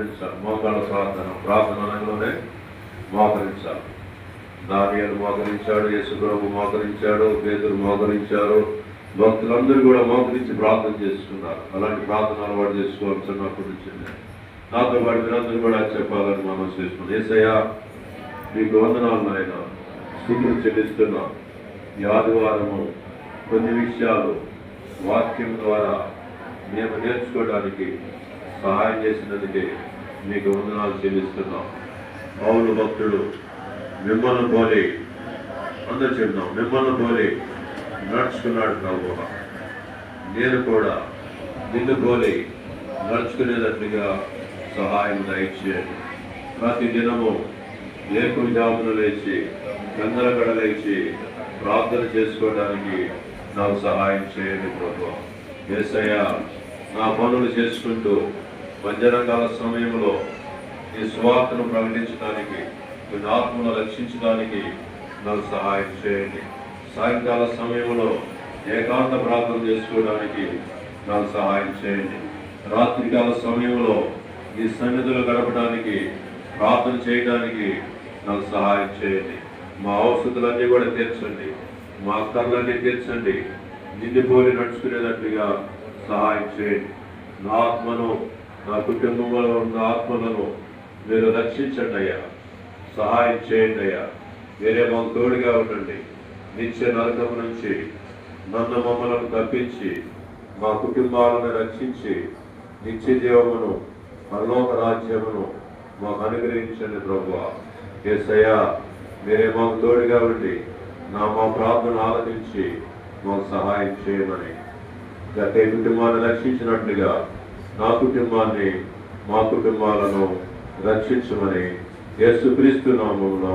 సమర్పించాలి. మోకాళ్ళ ప్రార్థన రంగంలోనే మోకరించాలి. దానియేలు మోకరించాడు, యేసు ప్రభు మోకరించాడు, పేతురు మోకరించారు, భక్తులందరూ కూడా మోకరించి ప్రార్థన చేసుకున్నారు. అలాంటి ప్రార్థన అలవాటు చేసుకోవాల్సినప్పటి నుంచి నాతో పాటు మీరందరూ కూడా చెప్పాలని మనం చేసుకున్నాం. యేసయ్యా మీకు వందనాలు నాయన, స్తుతులు చెల్లిస్తున్నాం. ఈ ఆదివారము కొన్ని విషయాలు వాక్యం ద్వారా మేము నేర్చుకోవడానికి సహాయం చేసినందుకే మీకు వందనాలు చెల్లిస్తున్నాం. పౌలు భక్తుడు మిమ్మల్ని పోలి, అందరూ చెప్తున్నాం, మిమ్మల్ని పోలి నడుచుకున్నాడు ప్రభువా. నేను కూడా నిన్ను పోలి నడుచుకునేటట్లుగా సహాయం దయచేయండి. ప్రతి దినము లేకుజామున లేచి గందరగడ లేచి ప్రార్థన చేసుకోవడానికి నాకు సహాయం చేయండి ప్రభువా. యేసయ్యా, నా పనులు చేసుకుంటూ మధ్యాహ్నకాల సమయంలో ఈ సువార్తను ప్రకటించడానికి, కొన్ని ఆత్మను రక్షించడానికి నాకు సహాయం చేయండి. సాయంకాల సమయంలో ఏకాంత ప్రార్థన చేసుకోవడానికి నాకు సహాయం చేయండి. రాత్రికాల సమయంలో ఈ సన్నిధులు గడపడానికి, ప్రార్థన చేయడానికి నాకు సహాయం చేయండి. మా అవసరాలన్నీ కూడా తీర్చండి, మా అక్కర్లన్నీ తీర్చండి. నిండిపోయి నడుచుకునేటట్టుగా సహాయం చేయండి. నా ఆత్మను, నా కుటుంబంలో ఉన్న ఆత్మలను మీరు రక్షించండి అయ్యా, సహాయం చేయండి అయ్యా. వేరే మాకు తోడుగా ఉండండి. నిత్య నరకం నుంచి మమ్మలను తప్పించి మా కుటుంబాలను రక్షించి నిత్య జీవమును, పరలోక రాజ్యమును మాకు అనుగ్రహించండి ప్రభువా. యేసయ్యా, మీరే మాకు తోడుగా ఉండి మా ప్రార్థన ఆలకించి మాకు సహాయం చేయమని, గత కుటుంబాన్ని రక్షించినట్లుగా నా కుటుంబాన్ని, మా కుటుంబాలను రక్షించమని యేసుక్రీస్తు నామములో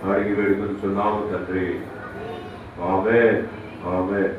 అడిగి వేడుకొంచున్నాము తండ్రి. ఆమేన్, ఆమేన్.